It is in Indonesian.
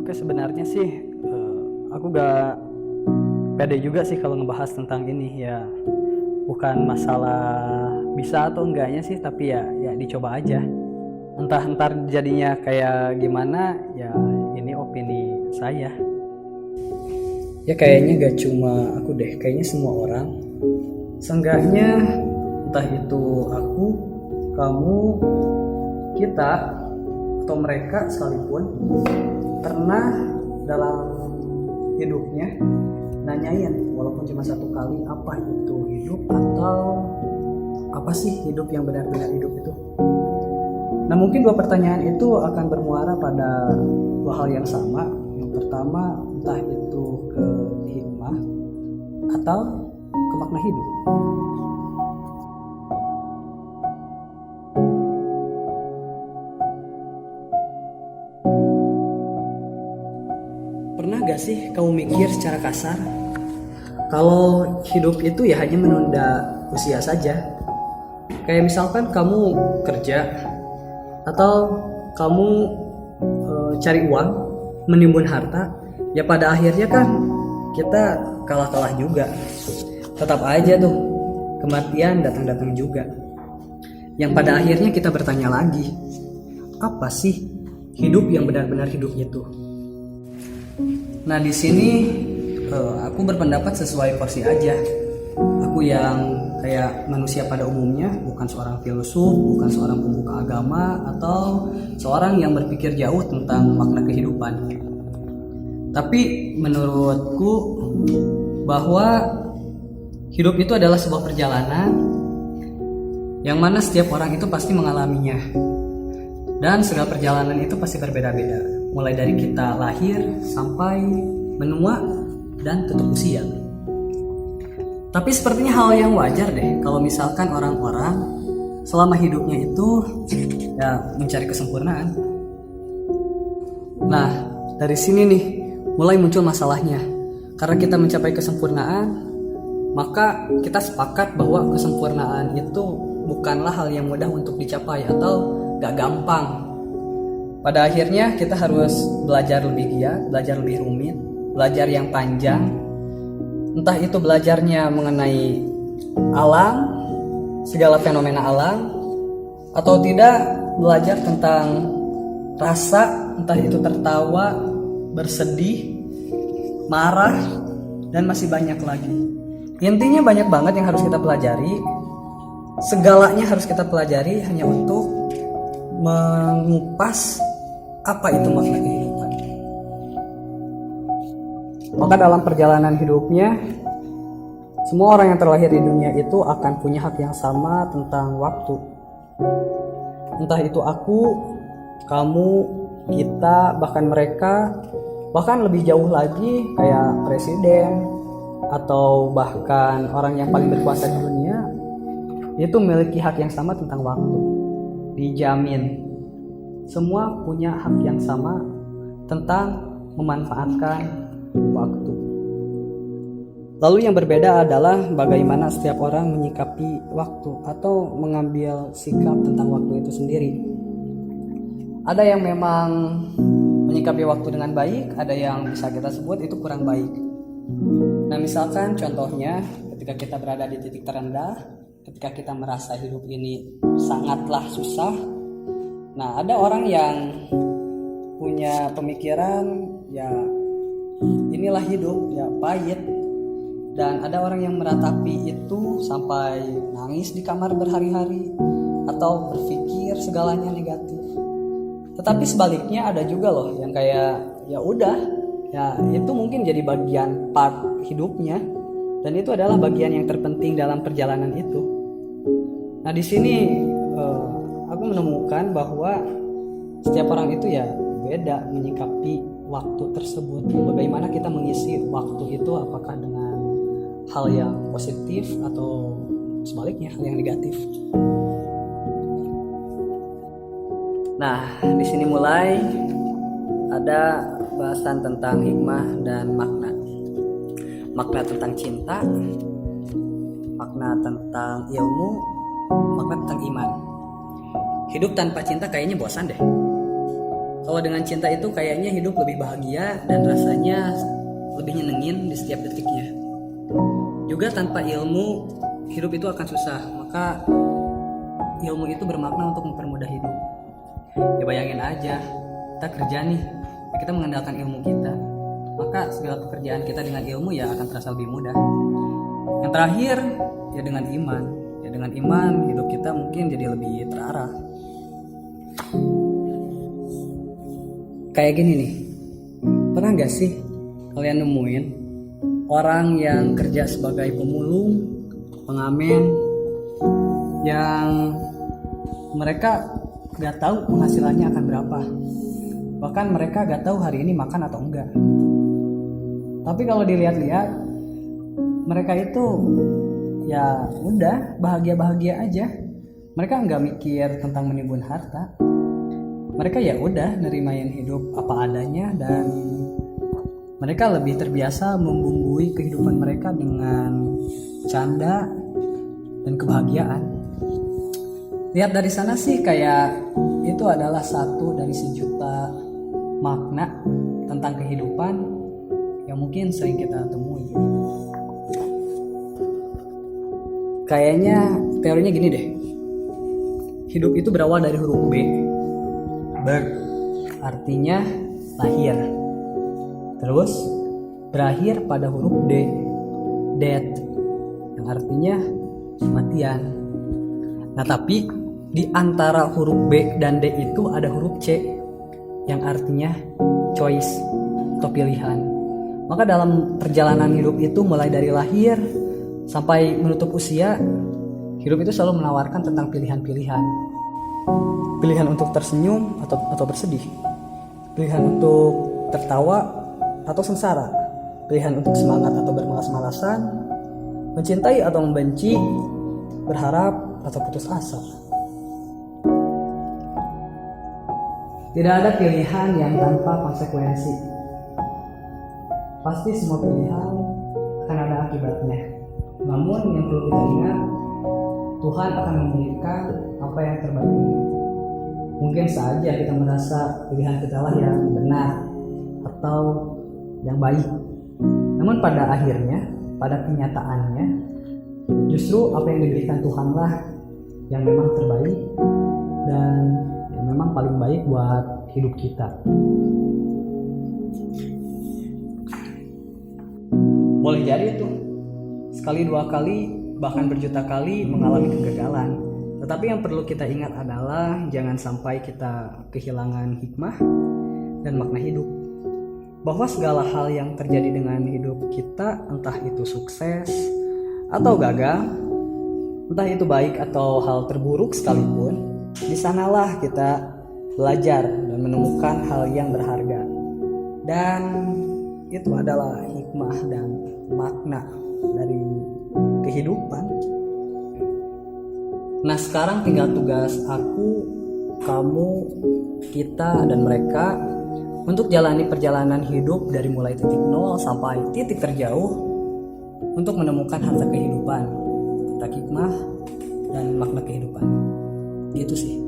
Oke, sebenarnya sih aku gak pede juga sih kalau ngebahas tentang ini ya. Bukan masalah bisa atau enggaknya sih, tapi ya dicoba aja. Entah ntar jadinya kayak gimana ya, ini opini saya. Ya kayaknya gak cuma aku deh, kayaknya semua orang. Seenggaknya entah itu aku, kamu, kita, atau mereka sekalipun pernah dalam hidupnya nanyain walaupun cuma satu kali apa itu hidup, atau apa sih hidup yang benar-benar hidup itu. Nah, mungkin dua pertanyaan itu akan bermuara pada dua hal yang sama. Yang pertama, entah itu ke hikmah atau ke makna hidup. Pernah gak sih kamu mikir secara kasar kalau hidup itu ya hanya menunda usia saja? Kayak misalkan kamu kerja atau kamu cari uang, menimbun harta, ya pada akhirnya kan kita kalah-kalah juga. Tetap aja tuh kematian datang-datang juga. Yang pada akhirnya kita bertanya lagi, apa sih hidup yang benar-benar hidup itu? Nah, di sini aku berpendapat sesuai porsi aja. Aku yang kayak manusia pada umumnya, bukan seorang filosof, bukan seorang pembuka agama, atau seorang yang berpikir jauh tentang makna kehidupan. Tapi menurutku bahwa hidup itu adalah sebuah perjalanan yang mana setiap orang itu pasti mengalaminya. Dan segala perjalanan itu pasti berbeda-beda, mulai dari kita lahir sampai menua dan tutup usia. Tapi sepertinya hal yang wajar deh kalau misalkan orang-orang selama hidupnya itu ya mencari kesempurnaan. Nah, dari sini nih mulai muncul masalahnya. Karena kita mencapai kesempurnaan, maka kita sepakat bahwa kesempurnaan itu bukanlah hal yang mudah untuk dicapai atau gak gampang. Pada akhirnya kita harus belajar lebih giat, belajar lebih rumit, belajar yang panjang. Entah itu belajarnya mengenai alam, segala fenomena alam, atau tidak belajar tentang rasa, entah itu tertawa, bersedih, marah, dan masih banyak lagi. Intinya banyak banget yang harus kita pelajari. Segalanya harus kita pelajari hanya untuk mengupas apa itu makna kehidupan. Maka dalam perjalanan hidupnya, semua orang yang terlahir di dunia itu akan punya hak yang sama tentang waktu. Entah itu aku, kamu, kita, bahkan mereka, bahkan lebih jauh lagi kayak presiden, atau bahkan orang yang paling berkuasa di dunia, itu memiliki hak yang sama tentang waktu. Dijamin semua punya hak yang sama tentang memanfaatkan waktu. Lalu yang berbeda adalah bagaimana setiap orang menyikapi waktu atau mengambil sikap tentang waktu itu sendiri. Ada yang memang menyikapi waktu dengan baik, ada yang bisa kita sebut itu kurang baik. Nah, misalkan contohnya ketika kita berada di titik terendah, ketika kita merasa hidup ini sangatlah susah. Nah, ada orang yang punya pemikiran ya inilah hidup, ya pahit. Dan ada orang yang meratapi itu sampai nangis di kamar berhari-hari atau berpikir segalanya negatif. Tetapi sebaliknya ada juga loh yang kayak ya udah, ya itu mungkin jadi bagian part hidupnya, dan itu adalah bagian yang terpenting dalam perjalanan itu. Nah, di sini aku menemukan bahwa setiap orang itu ya beda menyikapi waktu tersebut. Bagaimana kita mengisi waktu itu, apakah dengan hal yang positif atau sebaliknya hal yang negatif. Nah, di sini mulai ada bahasan tentang hikmah dan makna. Makna tentang cinta, makna tentang ilmu, makna tentang iman. Hidup tanpa cinta kayaknya bosan deh. Kalau dengan cinta itu kayaknya hidup lebih bahagia dan rasanya lebih nyenengin di setiap detiknya. Juga tanpa ilmu, hidup itu akan susah. Maka ilmu itu bermakna untuk mempermudah hidup. Ya bayangin aja, kita kerja nih, kita mengandalkan ilmu kita. Maka segala pekerjaan kita dengan ilmu ya akan terasa lebih mudah. Yang terakhir, ya dengan iman. Ya dengan iman, hidup kita mungkin jadi lebih terarah. Kayak gini nih, pernah gak sih kalian nemuin orang yang kerja sebagai pemulung, pengamen, yang mereka gak tahu penghasilannya akan berapa, bahkan mereka gak tahu hari ini makan atau enggak. Tapi kalau dilihat-lihat, mereka itu ya udah bahagia-bahagia aja. Mereka nggak mikir tentang menimbun harta. Mereka ya udah nerimain hidup apa adanya, dan mereka lebih terbiasa membumbui kehidupan mereka dengan canda dan kebahagiaan. Lihat dari sana sih kayak itu adalah satu dari sejuta makna tentang kehidupan yang mungkin sering kita temui. Kayaknya teorinya gini deh. Hidup itu berawal dari huruf B. Birth artinya lahir. Terus berakhir pada huruf D. Death yang artinya kematian. Nah, tapi di antara huruf B dan D itu ada huruf C yang artinya choice atau pilihan. Maka dalam perjalanan hidup itu mulai dari lahir sampai menutup usia, hidup itu selalu menawarkan tentang pilihan-pilihan. Pilihan untuk tersenyum atau bersedih. Pilihan untuk tertawa atau sengsara. Pilihan untuk semangat atau bermalas-malasan. Mencintai atau membenci. Berharap atau putus asa. Tidak ada pilihan yang tanpa konsekuensi. Pasti semua pilihan akan ada akibatnya. Namun yang perlu kita ingat, Tuhan akan memberikan apa yang terbaik. Mungkin saja kita merasa pilihan kita lah yang benar atau yang baik. Namun pada akhirnya, pada kenyataannya, justru apa yang diberikan Tuhanlah yang memang terbaik dan yang memang paling baik buat hidup kita. Boleh jadi itu sekali, dua kali, bahkan berjuta kali mengalami kegagalan. Tetapi yang perlu kita ingat adalah jangan sampai kita kehilangan hikmah dan makna hidup. Bahwa segala hal yang terjadi dengan hidup kita, entah itu sukses atau gagal, entah itu baik atau hal terburuk sekalipun, di sanalah kita belajar dan menemukan hal yang berharga. Dan itu adalah hikmah dan makna dari kehidupan. Nah, sekarang tinggal tugas aku, kamu, kita, dan mereka untuk jalani perjalanan hidup dari mulai titik nol sampai titik terjauh untuk menemukan harta kehidupan, tentang hikmah dan makna kehidupan. Itu sih.